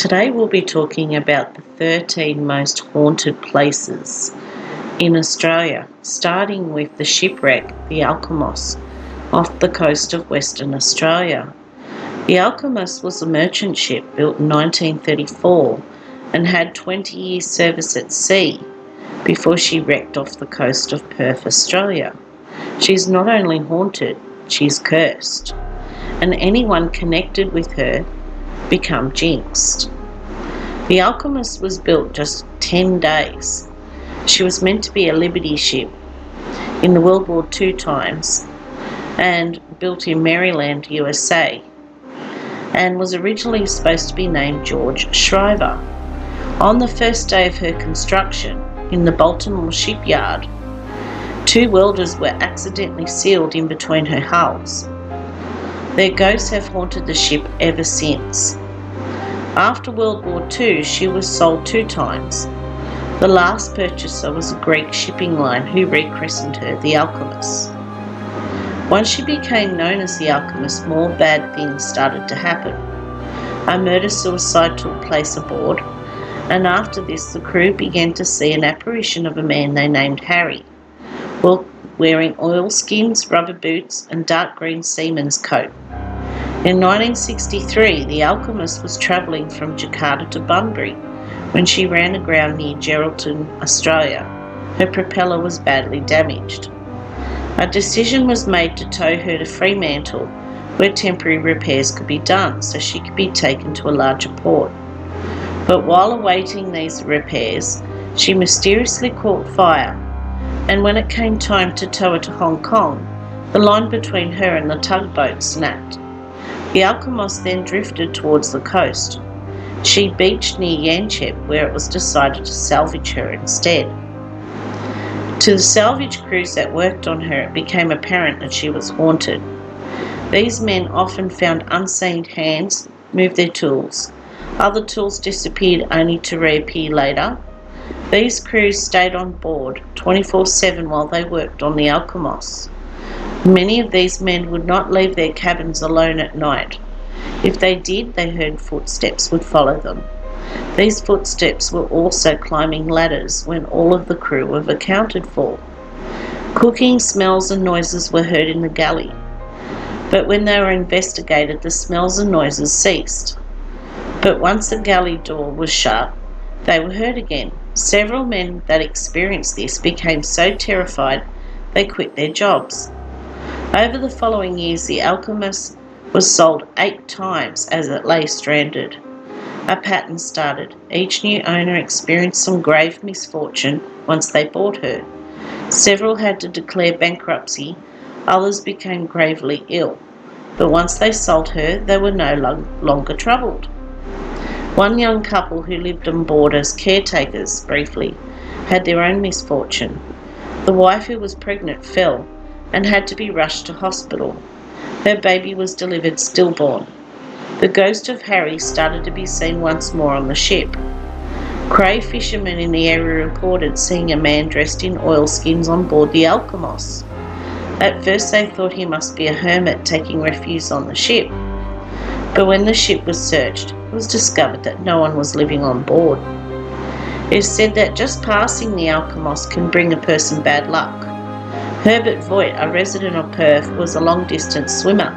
Today we'll be talking about the 13 most haunted places in Australia, starting with the shipwreck, the Alkimos, off the coast of Western Australia. The Alkimos was a merchant ship built in 1934 and had 20 years service at sea before she wrecked off the coast of Perth, Australia. She's not only haunted, she's cursed, and anyone connected with her become jinxed. The Alkimos was built just 10 days. She was meant to be a Liberty ship in the World War II times and built in Maryland, USA, and was originally supposed to be named George Shriver. On the first day of her construction in the Baltimore shipyard, 2 welders were accidentally sealed in between her hulls. Their ghosts have haunted the ship ever since. After World War II, she was sold 2 times. The last purchaser was a Greek shipping line who rechristened her the Alkimos. Once she became known as the Alkimos, more bad things started to happen. A murder-suicide took place aboard, and after this the crew began to see an apparition of a man they named Harry, wearing oilskins, rubber boots and dark green seaman's coat. In 1963, the Alkimos was travelling from Jakarta to Bunbury when she ran aground near Geraldton, Australia. Her propeller was badly damaged. A decision was made to tow her to Fremantle, where temporary repairs could be done so she could be taken to a larger port. But while awaiting these repairs, she mysteriously caught fire, and when it came time to tow her to Hong Kong, the line between her and the tugboat snapped. The Alkimos then drifted towards the coast. She beached near Yanchep, where it was decided to salvage her instead. To the salvage crews that worked on her, it became apparent that she was haunted. These men often found unseen hands move their tools. Other tools disappeared only to reappear later. These crews stayed on board 24/7 while they worked on the Alkimos. Many of these men would not leave their cabins alone at night. If they did, they heard footsteps would follow them. These footsteps were also climbing ladders when all of the crew were accounted for. Cooking smells and noises were heard in the galley, but when they were investigated, the smells and noises ceased. But once the galley door was shut, they were heard again. Several men that experienced this became so terrified they quit their jobs. Over the following years, the Alkimos was sold 8 times as it lay stranded. A pattern started. Each new owner experienced some grave misfortune once they bought her. Several had to declare bankruptcy, others became gravely ill, but once they sold her, they were no longer troubled. One young couple who lived on board as caretakers briefly had their own misfortune. The wife, who was pregnant, fell and had to be rushed to hospital. Her baby was delivered stillborn. The ghost of Harry started to be seen once more on the ship. Cray fishermen in the area reported seeing a man dressed in oilskins on board the Alkimos. At first they thought he must be a hermit taking refuge on the ship, but when the ship was searched, it was discovered that no one was living on board. It is said that just passing the Alkimos can bring a person bad luck. Herbert Voigt, a resident of Perth, was a long-distance swimmer.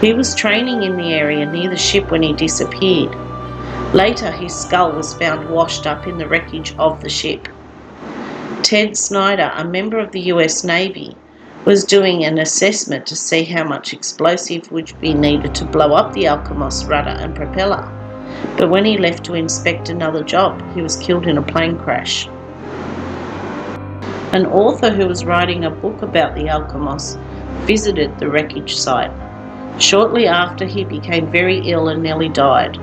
He was training in the area near the ship when he disappeared. Later, his skull was found washed up in the wreckage of the ship. Ted Snyder, a member of the US Navy, was doing an assessment to see how much explosive would be needed to blow up the Alkimos rudder and propeller. But when he left to inspect another job, he was killed in a plane crash. An author who was writing a book about the Alkimos visited the wreckage site. Shortly after, he became very ill and nearly died.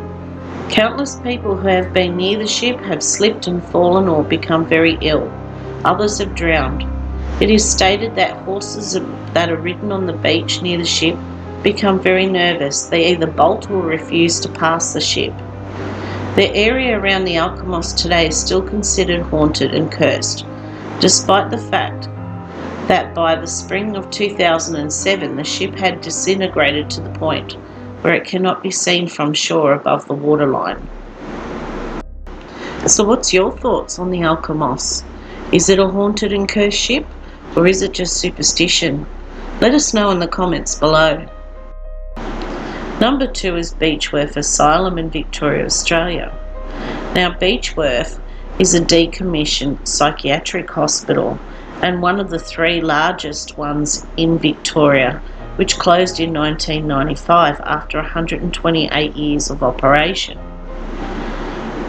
Countless people who have been near the ship have slipped and fallen or become very ill. Others have drowned. It is stated that horses that are ridden on the beach near the ship become very nervous. They either bolt or refuse to pass the ship. The area around the Alkimos today is still considered haunted and cursed, despite the fact that by the spring of 2007 the ship had disintegrated to the point where it cannot be seen from shore above the waterline. So what's your thoughts on the Alkimos? Is it a haunted and cursed ship, or is it just superstition? Let us know in the comments below. Number 2 is Beechworth Asylum in Victoria, Australia. Now, Beechworth is a decommissioned psychiatric hospital and one of the 3 largest ones in Victoria, which closed in 1995 after 128 years of operation.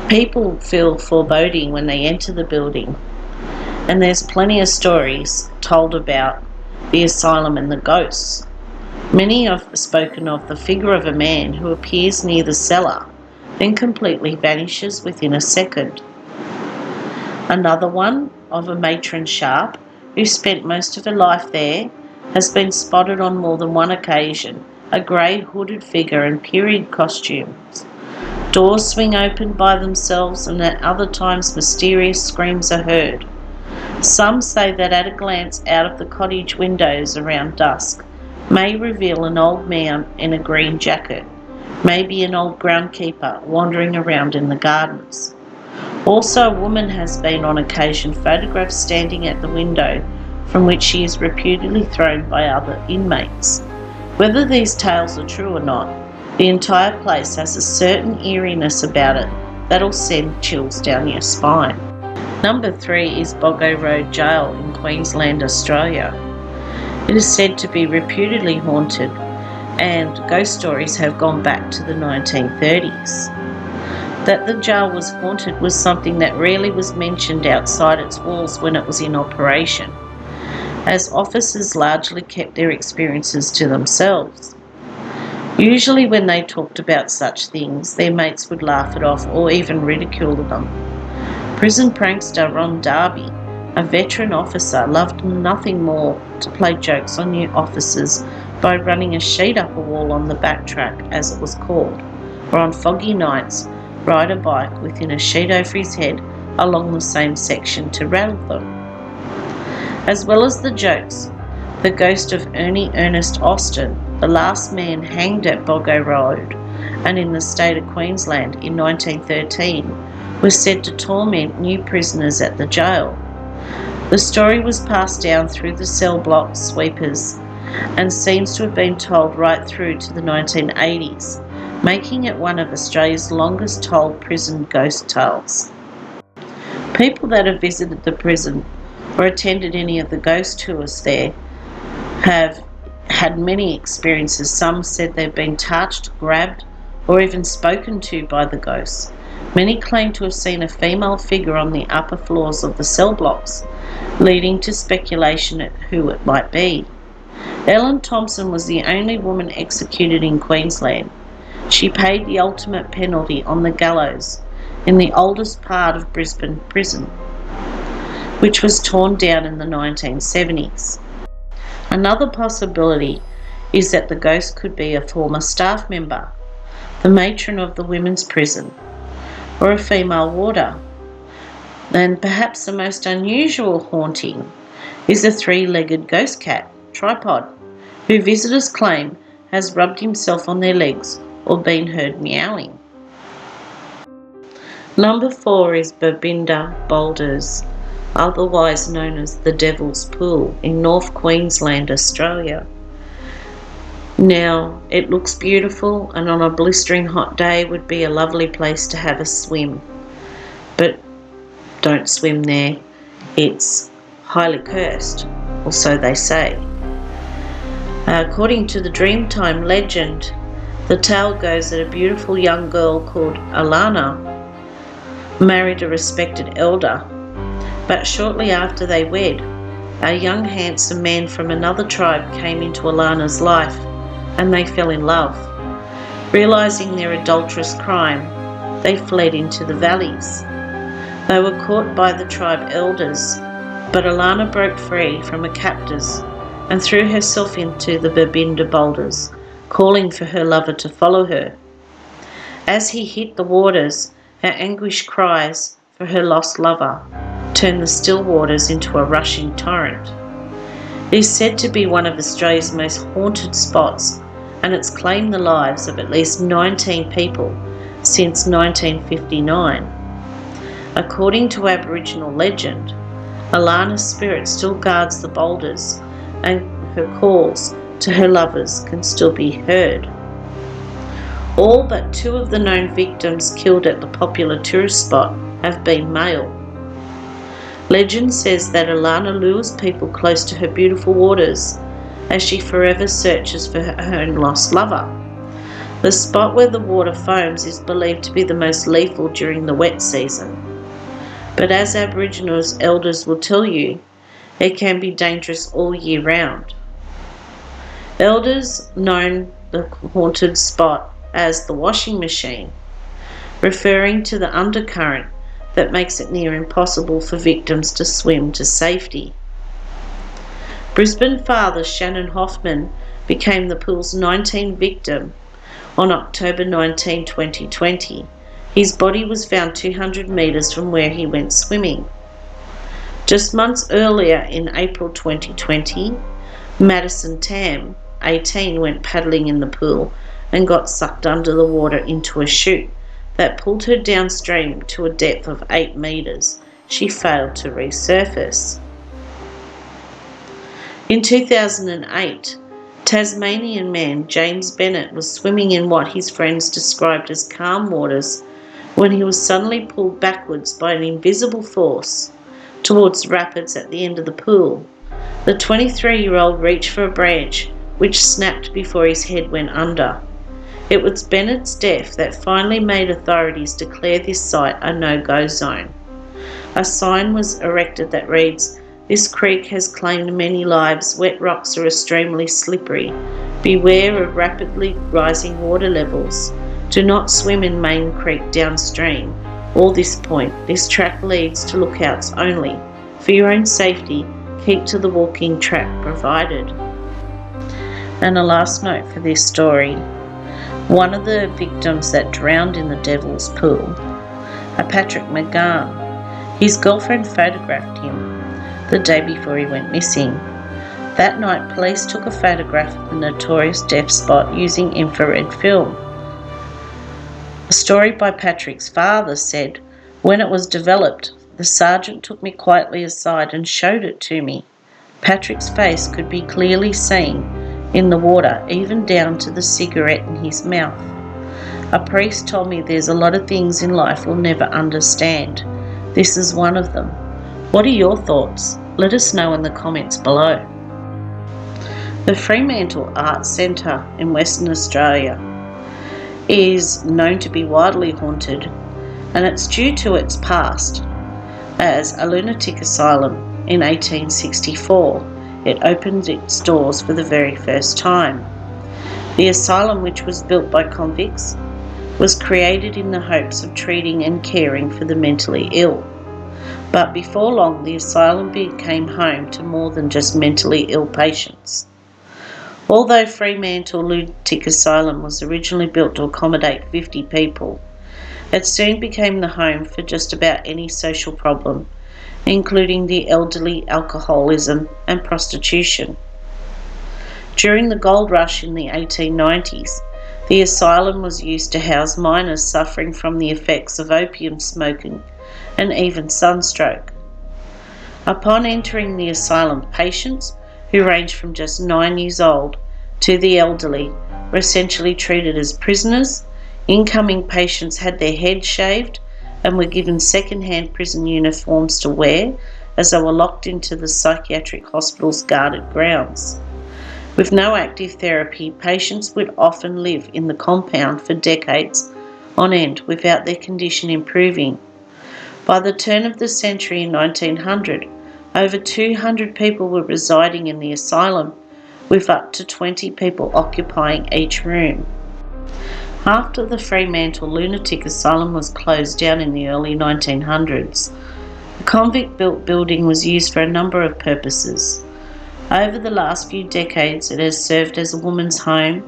People feel foreboding when they enter the building, and there's plenty of stories told about the asylum and the ghosts. Many have spoken of the figure of a man who appears near the cellar, then completely vanishes within a second. Another one of a matron sharp who spent most of her life there has been spotted on more than one occasion, a grey hooded figure in period costumes. Doors swing open by themselves, and at other times mysterious screams are heard. Some say that at a glance out of the cottage windows around dusk may reveal an old man in a green jacket, maybe an old groundkeeper wandering around in the gardens. Also, a woman has been on occasion photographed standing at the window from which she is reputedly thrown by other inmates. Whether these tales are true or not, the entire place has a certain eeriness about it that'll send chills down your spine. Number 3 is Boggo Road Jail in Queensland, Australia. It is said to be reputedly haunted, and ghost stories have gone back to the 1930s. That the jail was haunted was something that rarely was mentioned outside its walls when it was in operation, as officers largely kept their experiences to themselves. Usually when they talked about such things, their mates would laugh it off or even ridicule them. Prison prankster Ron Darby, a veteran officer, loved nothing more to play jokes on new officers by running a sheet up a wall on the backtrack, as it was called, or on foggy nights ride a bike within a sheet over his head along the same section to rattle them. As well as the jokes, the ghost of Ernie Ernest Austin, the last man hanged at Boggo Road and in the state of Queensland in 1913, was said to torment new prisoners at the jail. The story was passed down through the cell block sweepers and seems to have been told right through to the 1980s, making it one of Australia's longest told prison ghost tales. People that have visited the prison or attended any of the ghost tours there have had many experiences. Some said they've been touched, grabbed, or even spoken to by the ghosts. Many claim to have seen a female figure on the upper floors of the cell blocks, leading to speculation at who it might be. Ellen Thompson was the only woman executed in Queensland. She paid the ultimate penalty on the gallows in the oldest part of Brisbane prison, which was torn down in the 1970s. Another possibility is that the ghost could be a former staff member, the matron of the women's prison, or a female warder. And perhaps the most unusual haunting is a 3-legged ghost cat, Tripod, who visitors claim has rubbed himself on their legs or been heard meowing. Number 4 is Babinda Boulders, otherwise known as the Devil's Pool in North Queensland, Australia. Now, it looks beautiful and on a blistering hot day would be a lovely place to have a swim. But don't swim there, it's highly cursed, or so they say. According to the Dreamtime legend, the tale goes that a beautiful young girl called Alana married a respected elder, but shortly after they wed, a young handsome man from another tribe came into Alana's life and they fell in love. Realising their adulterous crime, they fled into the valleys. They were caught by the tribe elders, but Alana broke free from her captors and threw herself into the Babinda Boulders, calling for her lover to follow her. As he hit the waters, her anguished cries for her lost lover turned the still waters into a rushing torrent. It is said to be one of Australia's most haunted spots, and it's claimed the lives of at least 19 people since 1959. According to Aboriginal legend, Alana's spirit still guards the boulders, and her calls to her lovers can still be heard. All but 2 of the known victims killed at the popular tourist spot have been male. Legend says that Alana lures people close to her beautiful waters as she forever searches for her own lost lover. The spot where the water foams is believed to be the most lethal during the wet season. But as Aboriginal elders will tell you, it can be dangerous all year round. Elders known the haunted spot as the washing machine, referring to the undercurrent that makes it near impossible for victims to swim to safety. Brisbane father Shannon Hoffman became the pool's 19th victim on October 19, 2020. His body was found 200 metres from where he went swimming. Just months earlier, in April 2020, Madison Tam, 18, went paddling in the pool and got sucked under the water into a chute that pulled her downstream to a depth of 8 metres. She failed to resurface. In 2008, Tasmanian man James Bennett was swimming in what his friends described as calm waters when he was suddenly pulled backwards by an invisible force towards rapids at the end of the pool. The 23-year-old reached for a branch, which snapped before his head went under. It was Bennett's death that finally made authorities declare this site a no-go zone. A sign was erected that reads, "This creek has claimed many lives. Wet rocks are extremely slippery. Beware of rapidly rising water levels. Do not swim in Main Creek downstream. Or this point. This track leads to lookouts only. For your own safety, keep to the walking track provided." And a last note for this story. One of the victims that drowned in the Devil's Pool, a Patrick McGann, his girlfriend photographed him the day before he went missing. That night, police took a photograph of the notorious death spot using infrared film. A story by Patrick's father said, "When it was developed, the sergeant took me quietly aside and showed it to me. Patrick's face could be clearly seen in the water, even down to the cigarette in his mouth. A priest told me there's a lot of things in life we'll never understand. This is one of them." What are your thoughts? Let us know in the comments below. The Fremantle Arts Centre in Western Australia is known to be widely haunted, and it's due to its past as a lunatic asylum. In 1864, it opened its doors for the very first time. The asylum, which was built by convicts, was created in the hopes of treating and caring for the mentally ill. But before long, the asylum became home to more than just mentally ill patients. Although Fremantle Lunatic Asylum was originally built to accommodate 50 people, it soon became the home for just about any social problem, including the elderly, alcoholism and prostitution. During the gold rush in the 1890s, the asylum was used to house miners suffering from the effects of opium smoking and even sunstroke. Upon entering the asylum, patients, who ranged from just 9 years old to the elderly, were essentially treated as prisoners. Incoming patients had their heads shaved and were given second-hand prison uniforms to wear as they were locked into the psychiatric hospital's guarded grounds. With no active therapy, patients would often live in the compound for decades on end without their condition improving. By the turn of the century in 1900, over 200 people were residing in the asylum, with up to 20 people occupying each room. After the Fremantle Lunatic Asylum was closed down in the early 1900s, the convict-built building was used for a number of purposes. Over the last few decades, it has served as a woman's home,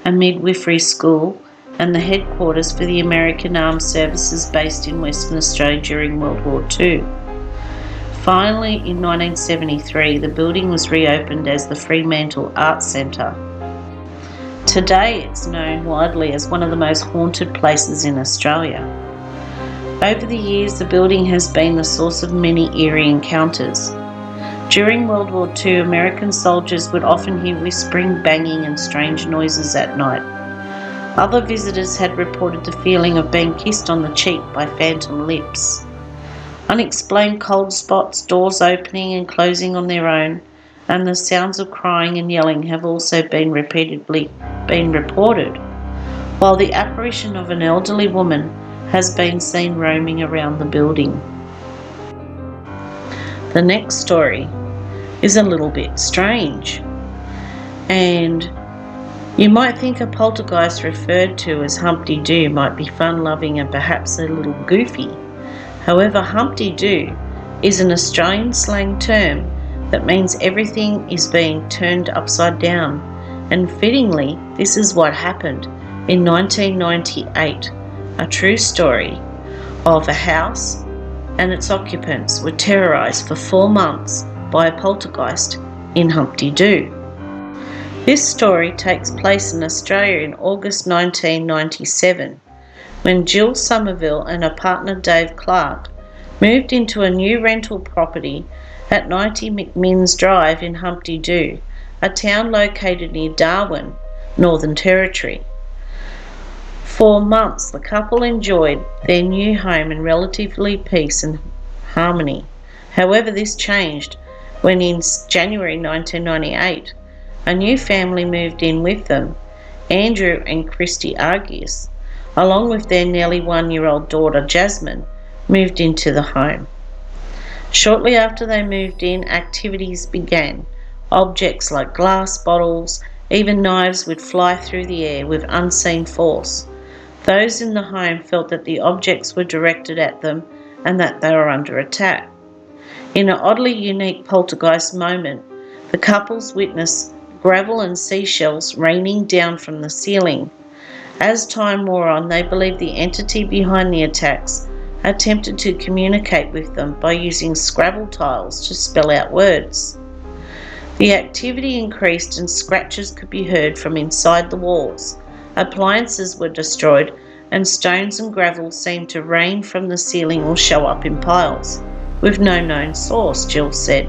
a midwifery school, and the headquarters for the American Armed Services based in Western Australia during World War II. Finally, in 1973, the building was reopened as the Fremantle Arts Centre. Today, it's known widely as one of the most haunted places in Australia. Over the years, the building has been the source of many eerie encounters. During World War II, American soldiers would often hear whispering, banging and strange noises at night. Other visitors had reported the feeling of being kissed on the cheek by phantom lips. Unexplained cold spots, doors opening and closing on their own, and the sounds of crying and yelling have also been repeatedly reported, while the apparition of an elderly woman has been seen roaming around the building. The next story is a little bit strange, and you might think a poltergeist referred to as Humpty-Doo might be fun-loving and perhaps a little goofy. However, Humpty-Doo is an Australian slang term that means everything is being turned upside down, and fittingly, this is what happened in 1998, a true story of a house and its occupants were terrorised for 4 months by a poltergeist in Humpty-Doo. This story takes place in Australia in August 1997, when Jill Somerville and her partner Dave Clark moved into a new rental property at 90 McMinns Drive in Humpty-Doo, a town located near Darwin, Northern Territory. For months, the couple enjoyed their new home in relatively peace and harmony. However, this changed when in January 1998, a new family moved in with them, Andrew and Christy Argyus, along with their nearly 1-year-old daughter Jasmine, moved into the home. Shortly after they moved in, activities began. Objects like glass bottles, even knives would fly through the air with unseen force. Those in the home felt that the objects were directed at them and that they were under attack. In an oddly unique poltergeist moment, the couples witnessed gravel and seashells raining down from the ceiling. As time wore on, they believed the entity behind the attacks attempted to communicate with them by using Scrabble tiles to spell out words. The activity increased and scratches could be heard from inside the walls. Appliances were destroyed and stones and gravel seemed to rain from the ceiling or show up in piles, with no known source, Jill said.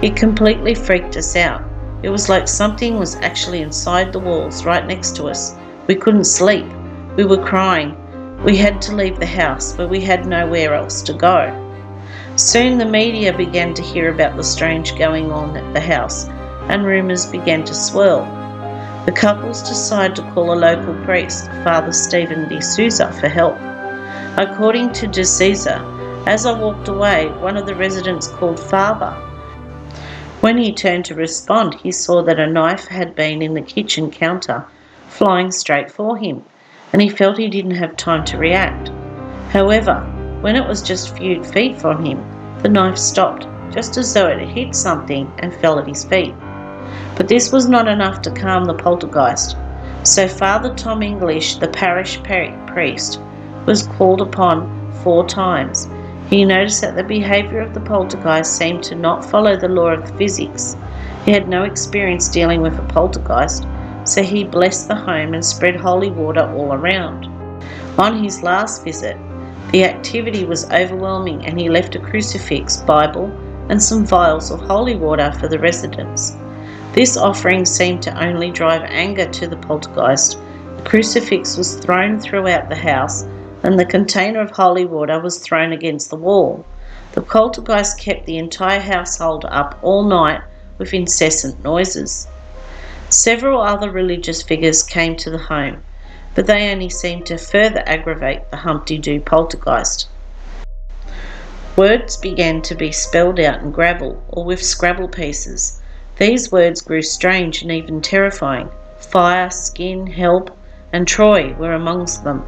It completely freaked us out. It was like something was actually inside the walls right next to us. We couldn't sleep. We were crying. We had to leave the house, but we had nowhere else to go. Soon the media began to hear about the strange going on at the house, and rumours began to swirl. The couples decided to call a local priest, Father Stephen de Souza, for help. According to de Souza, as I walked away, one of the residents called Father. When he turned to respond, he saw that a knife had been in the kitchen counter, flying straight for him, and he felt he didn't have time to react. However, when it was just a few feet from him, the knife stopped, just as though it had hit something and fell at his feet. But this was not enough to calm the poltergeist, so Father Tom English, the parish priest, was called upon 4 times. He noticed that the behaviour of the poltergeist seemed to not follow the law of physics. He had no experience dealing with a poltergeist, so he blessed the home and spread holy water all around. On his last visit, the activity was overwhelming and he left a crucifix, Bible, and some vials of holy water for the residents. This offering seemed to only drive anger to the poltergeist. The crucifix was thrown throughout the house, and the container of holy water was thrown against the wall. The poltergeist kept the entire household up all night with incessant noises. Several other religious figures came to the home, but they only seemed to further aggravate the Humpty-Doo poltergeist. Words began to be spelled out in gravel or with Scrabble pieces. These words grew strange and even terrifying. Fire, skin, help, and Troy were amongst them.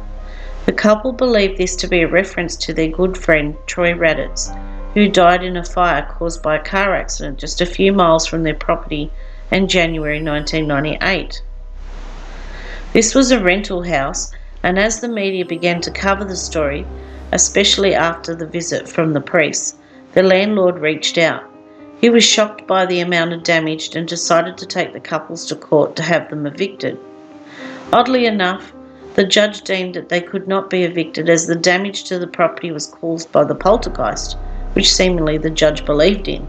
The couple believed this to be a reference to their good friend Troy Raditz, who died in a fire caused by a car accident just a few miles from their property in January 1998. This was a rental house, and as the media began to cover the story, especially after the visit from the priest, the landlord reached out. He was shocked by the amount of damage and decided to take the couples to court to have them evicted. Oddly enough, The judge deemed that they could not be evicted as the damage to the property was caused by the poltergeist, which seemingly the judge believed in.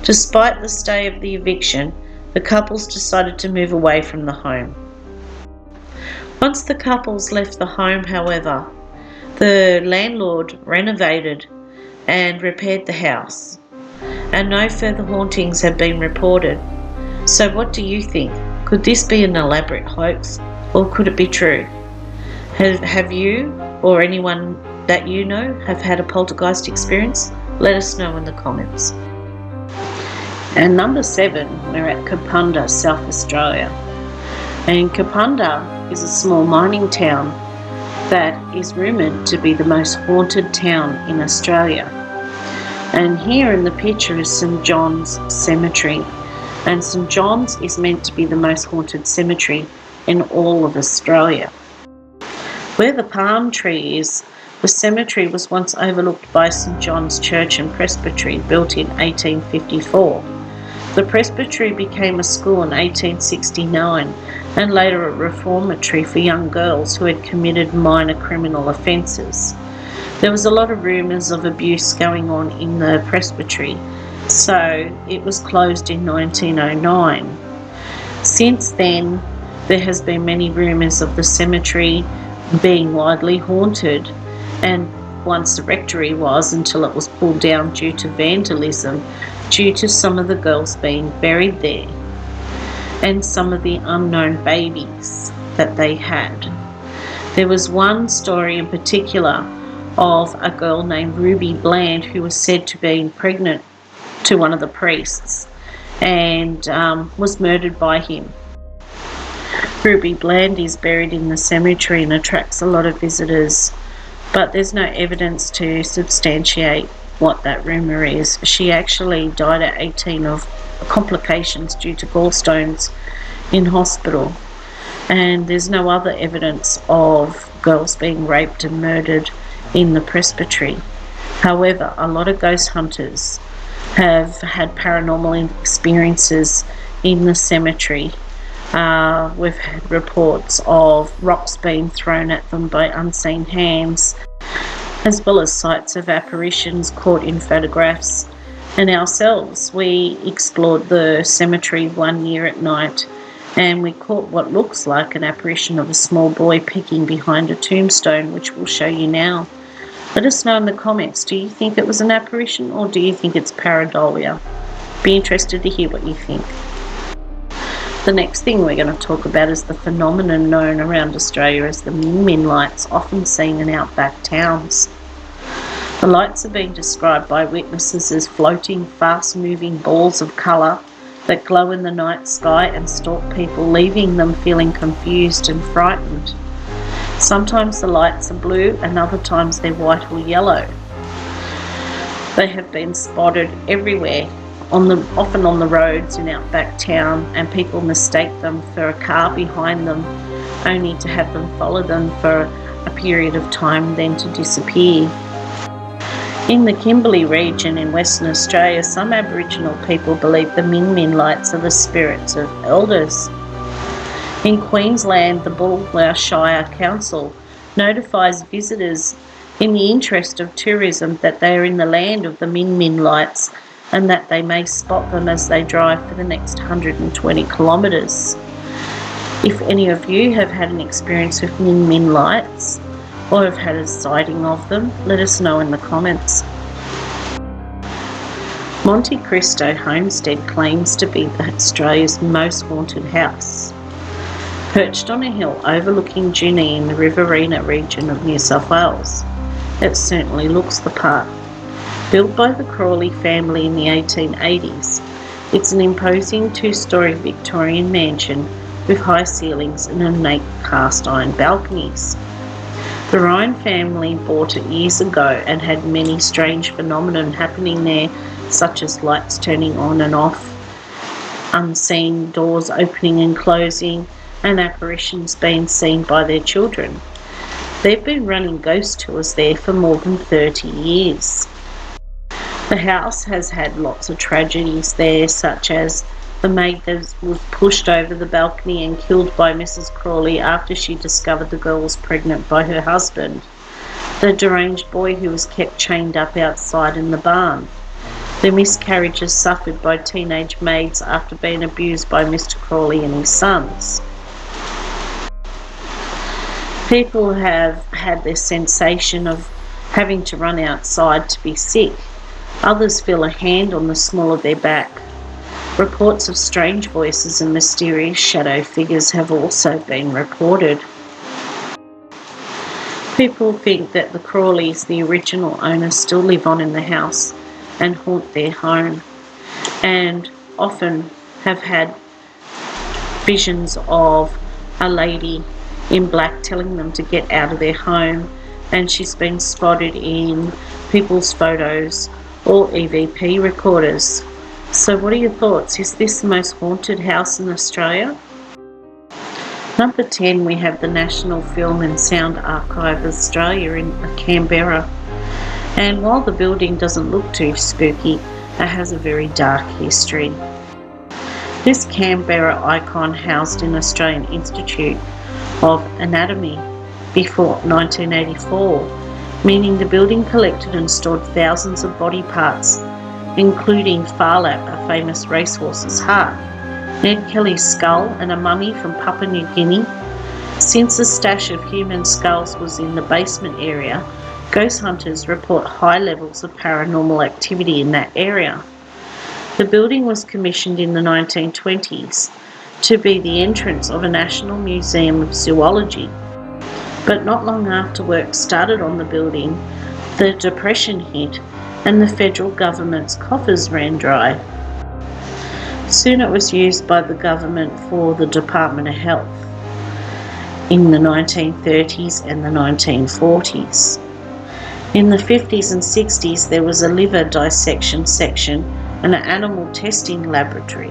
Despite the stay of the eviction, the couples decided to move away from the home. Once the couples left the home, however, the landlord renovated and repaired the house, and no further hauntings have been reported. So what do you think? Could this be an elaborate hoax, or could it be true? Have you or anyone that you know have had a poltergeist experience? Let us know in the comments. And number 7, we're at Kapunda, South Australia. And Kapunda is a small mining town that is rumoured to be the most haunted town in Australia. And here in the picture is St John's Cemetery. And St John's is meant to be the most haunted cemetery in all of Australia. Where the palm tree is, the cemetery was once overlooked by St John's Church and Presbytery, built in 1854. The presbytery became a school in 1869 and later a reformatory for young girls who had committed minor criminal offences. There was a lot of rumours of abuse going on in the presbytery, so it was closed in 1909. Since then, there has been many rumours of the cemetery being widely haunted, and once the rectory was, until it was pulled down due to vandalism, due to some of the girls being buried there and some of the unknown babies that they had. There was one story in particular of a girl named Ruby Bland who was said to be pregnant to one of the priests and was murdered by him. Ruby Bland is buried in the cemetery and attracts a lot of visitors, but there's no evidence to substantiate what that rumour is. She actually died at 18 of complications due to gallstones in hospital, and there's no other evidence of girls being raped and murdered in the presbytery. However, a lot of ghost hunters have had paranormal experiences in the cemetery. We've had reports of rocks being thrown at them by unseen hands, as well as sights of apparitions caught in photographs. And ourselves, we explored the cemetery one year at night, and we caught what looks like an apparition of a small boy peeking behind a tombstone, which we'll show you now. Let us know in the comments, do you think it was an apparition, or do you think it's pareidolia? Be interested to hear what you think. The next thing we're going to talk about is the phenomenon known around Australia as the Min lights, often seen in outback towns. The lights have been described by witnesses as floating, fast-moving balls of colour that glow in the night sky and stalk people, leaving them feeling confused and frightened. Sometimes the lights are blue and other times they're white or yellow. They have been spotted everywhere, often on the roads in outback town, and people mistake them for a car behind them, only to have them follow them for a period of time, then to disappear. In the Kimberley region in Western Australia, some Aboriginal people believe the Min lights are the spirits of elders. In Queensland, the Bulla Shire Council notifies visitors in the interest of tourism that they are in the land of the Min lights and that they may spot them as they drive for the next 120 kilometres. If any of you have had an experience with Min lights or have had a sighting of them, let us know in the comments. Monte Christo Homestead claims to be Australia's most haunted house. Perched on a hill overlooking Junee in the Riverina region of New South Wales, it certainly looks the part. Built by the Crawley family in the 1880s, it's an imposing two-storey Victorian mansion with high ceilings and ornate cast iron balconies. The Ryan family bought it years ago and had many strange phenomena happening there, such as lights turning on and off, unseen doors opening and closing, and apparitions being seen by their children. They've been running ghost tours there for more than 30 years. The house has had lots of tragedies there, such as the maid that was pushed over the balcony and killed by Mrs. Crawley after she discovered the girl was pregnant by her husband, the deranged boy who was kept chained up outside in the barn, the miscarriages suffered by teenage maids after being abused by Mr. Crawley and his sons. People have had this sensation of having to run outside to be sick. Others feel a hand on the small of their back. Reports of strange voices and mysterious shadow figures have also been reported. People think that the Crawleys, the original owners, still live on in the house and haunt their home, and often have had visions of a lady in black telling them to get out of their home, and she's been spotted in people's photos or EVP recorders. So what are your thoughts? Is this the most haunted house in Australia? Number 10, we have the National Film and Sound Archive of Australia in Canberra. And while the building doesn't look too spooky, it has a very dark history. This Canberra icon housed in Australian Institute of Anatomy before 1984, meaning the building collected and stored thousands of body parts, including Farlap, a famous racehorse's heart, Ned Kelly's skull and a mummy from Papua New Guinea. Since a stash of human skulls was in the basement area, ghost hunters report high levels of paranormal activity in that area. The building was commissioned in the 1920s to be the entrance of a National Museum of Zoology. But not long after work started on the building, the Depression hit and the federal government's coffers ran dry. Soon it was used by the government for the Department of Health in the 1930s and the 1940s. In the 50s and 60s, there was a liver dissection section and an animal testing laboratory.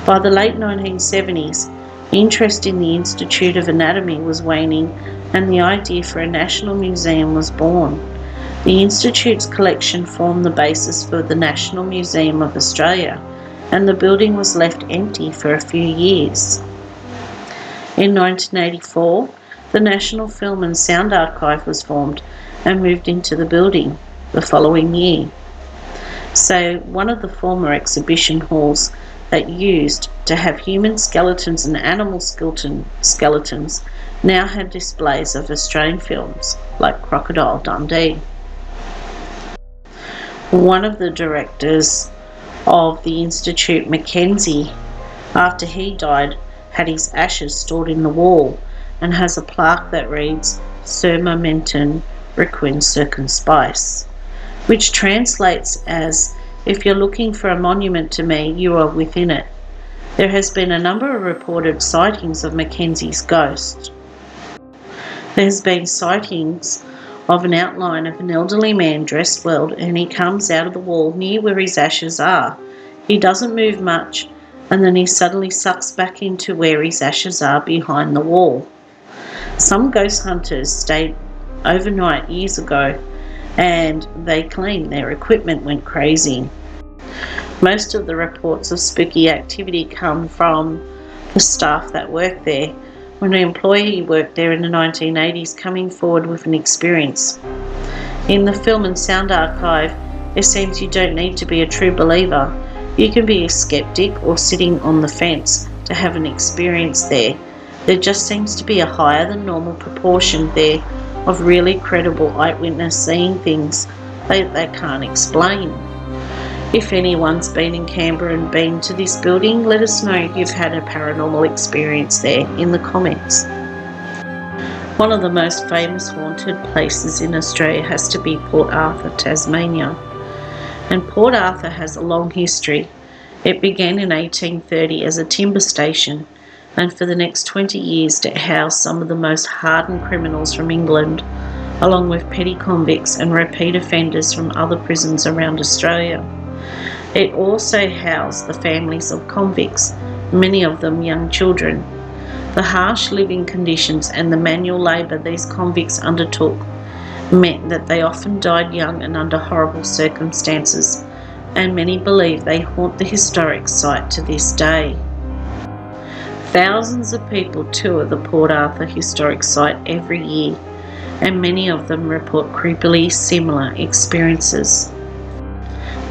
By the late 1970s, interest in the Institute of Anatomy was waning and the idea for a national museum was born. The Institute's collection formed the basis for the National Museum of Australia, and the building was left empty for a few years. In 1984, the National Film and Sound Archive was formed and moved into the building the following year. So one of the former exhibition halls that used to have human skeletons and animal skeletons now had displays of Australian films like Crocodile Dundee. One of the directors of the Institute, Mackenzie, after he died, had his ashes stored in the wall and has a plaque that reads Sur Momentum Requiem Circumspice, which translates as, if you're looking for a monument to me, you are within it. There has been a number of reported sightings of Mackenzie's ghost. There has been sightings of an outline of an elderly man dressed well, and he comes out of the wall near where his ashes are. He doesn't move much, and then he suddenly sucks back into where his ashes are behind the wall. Some ghost hunters stayed overnight years ago, and they claim their equipment went crazy. Most of the reports of spooky activity come from the staff that work there, when an employee worked there in the 1980s coming forward with an experience. In the Film and Sound Archive, it seems you don't need to be a true believer. You can be a skeptic or sitting on the fence to have an experience there. There just seems to be a higher than normal proportion there of really credible eyewitness seeing things they can't explain. If anyone's been in Canberra and been to this building, let us know if you've had a paranormal experience there in the comments. One of the most famous haunted places in Australia has to be Port Arthur, Tasmania. And Port Arthur has a long history. It began in 1830 as a timber station, and for the next 20 years it housed some of the most hardened criminals from England, along with petty convicts and repeat offenders from other prisons around Australia. It also housed the families of convicts, many of them young children. The harsh living conditions and the manual labour these convicts undertook meant that they often died young and under horrible circumstances, and many believe they haunt the historic site to this day. Thousands of people tour the Port Arthur historic site every year, and many of them report creepily similar experiences.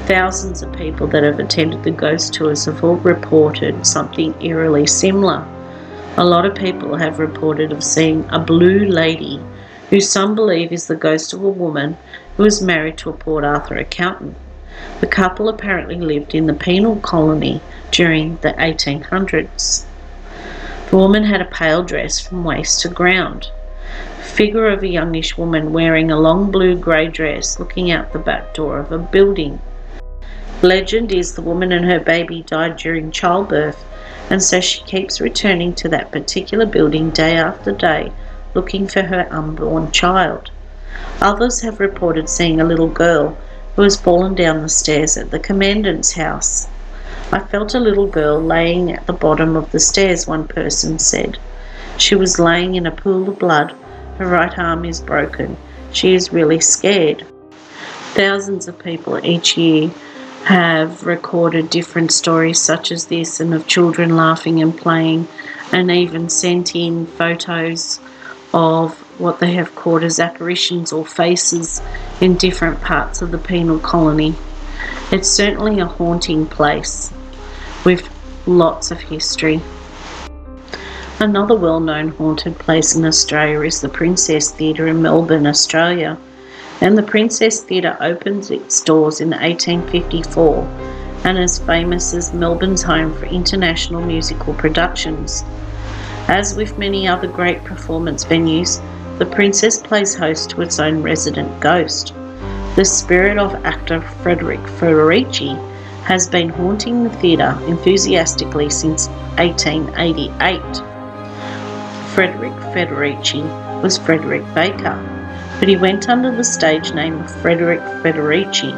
Thousands of people that have attended the ghost tours have all reported something eerily similar. A lot of people have reported of seeing a blue lady who some believe is the ghost of a woman who was married to a Port Arthur accountant. The couple apparently lived in the penal colony during the 1800s. The woman had a pale dress from waist to ground. A figure of a youngish woman wearing a long blue-grey dress looking out the back door of a building. Legend is the woman and her baby died during childbirth, and so she keeps returning to that particular building day after day looking for her unborn child. Others have reported seeing a little girl who has fallen down the stairs at the commandant's house. I felt a little girl laying at the bottom of the stairs, one person said. She was laying in a pool of blood. Her right arm is broken. She is really scared. Thousands of people each year have recorded different stories such as this, and of children laughing and playing, and even sent in photos of what they have called as apparitions or faces in different parts of the penal colony. It's certainly a haunting place with lots of history. Another well-known haunted place in Australia is the Princess Theatre in Melbourne, Australia. And the Princess Theatre opened its doors in 1854 and is famous as Melbourne's home for international musical productions. As with many other great performance venues, the Princess plays host to its own resident ghost. The spirit of actor Frederick Federici has been haunting the theatre enthusiastically since 1888. Frederick Federici was Frederick Baker, but he went under the stage name of Frederick Federici.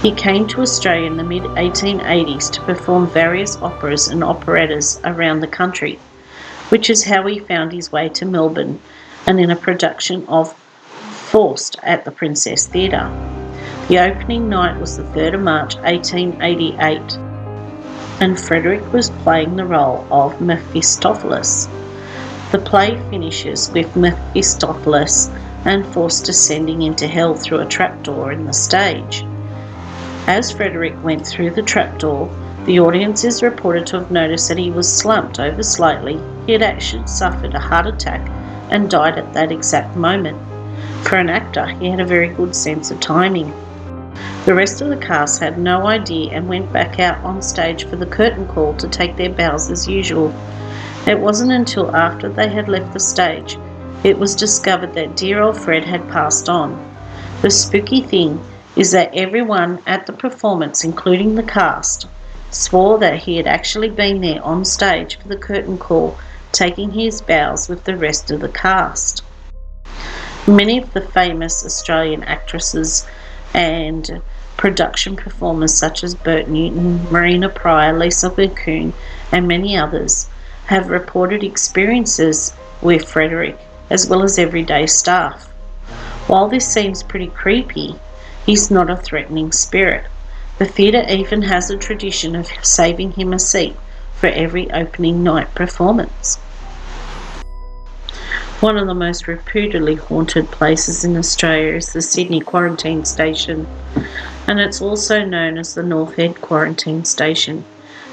He came to Australia in the mid-1880s to perform various operas and operettas around the country, which is how he found his way to Melbourne and in a production of Faust at the Princess Theatre. The opening night was the 3rd of March 1888, and Frederick was playing the role of Mephistopheles. The play finishes with Mephistopheles and Faust descending into hell through a trapdoor in the stage. As Frederick went through the trapdoor, the audience is reported to have noticed that he was slumped over slightly. He had actually suffered a heart attack and died at that exact moment. For an actor, he had a very good sense of timing. The rest of the cast had no idea and went back out on stage for the curtain call to take their bows as usual. It wasn't until after they had left the stage it was discovered that dear old Fred had passed on. The spooky thing is that everyone at the performance, including the cast, swore that he had actually been there on stage for the curtain call, taking his bows with the rest of the cast. Many of the famous Australian actresses and production performers such as Bert Newton, Marina Pryor, Lisa McCune and many others have reported experiences with Frederick, as well as everyday staff. While this seems pretty creepy, he's not a threatening spirit. The theatre even has a tradition of saving him a seat for every opening night performance. One of the most reputedly haunted places in Australia is the Sydney Quarantine Station, and it's also known as the Nth Qld Quarantine Station.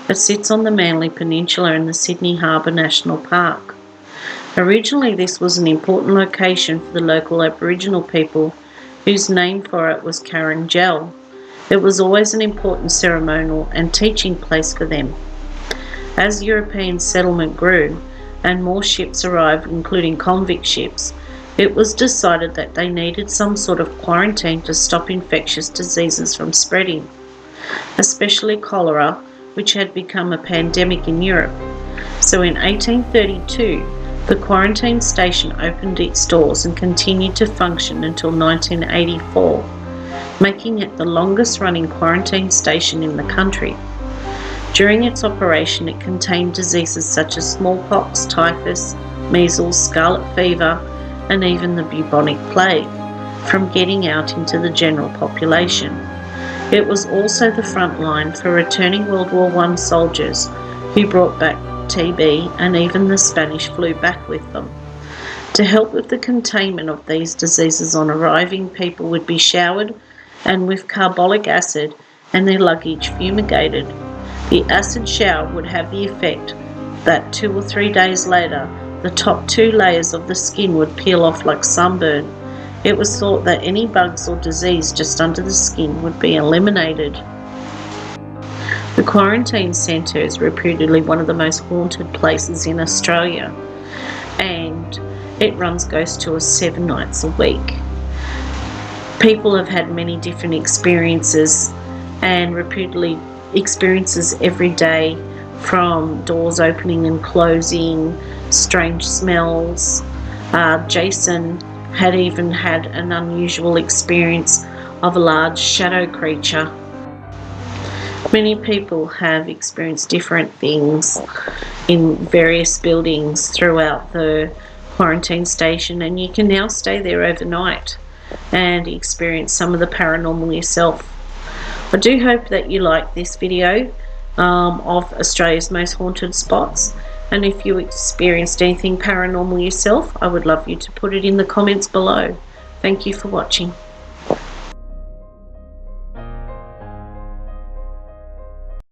It sits on the Manly Peninsula in the Sydney Harbour National Park. Originally, this was an important location for the local Aboriginal people, whose name for it was Karrinjal. It was always an important ceremonial and teaching place for them. As European settlement grew and more ships arrived, including convict ships, it was decided that they needed some sort of quarantine to stop infectious diseases from spreading, especially cholera, which had become a pandemic in Europe. So in 1832, the quarantine station opened its doors and continued to function until 1984, making it the longest-running quarantine station in the country. During its operation, it contained diseases such as smallpox, typhus, measles, scarlet fever, and even the bubonic plague from getting out into the general population. It was also the front line for returning World War I soldiers who brought back TB and even the Spanish flu back with them. To help with the containment of these diseases on arriving, people would be showered and with carbolic acid and their luggage fumigated. The acid shower would have the effect that 2 or 3 days later, the top 2 layers of the skin would peel off like sunburn. It was thought that any bugs or disease just under the skin would be eliminated. The quarantine centre is reputedly one of the most haunted places in Australia, and it runs ghost tours 7 nights a week. People have had many different experiences, and reputedly experiences every day, from doors opening and closing, strange smells. Jason had even had an unusual experience of a large shadow creature. Many people have experienced different things in various buildings throughout the quarantine station, and you can now stay there overnight and experience some of the paranormal yourself. I do hope that you like this video of Australia's most haunted spots, and if you experienced anything paranormal yourself, I would love you to put it in the comments below. Thank you for watching.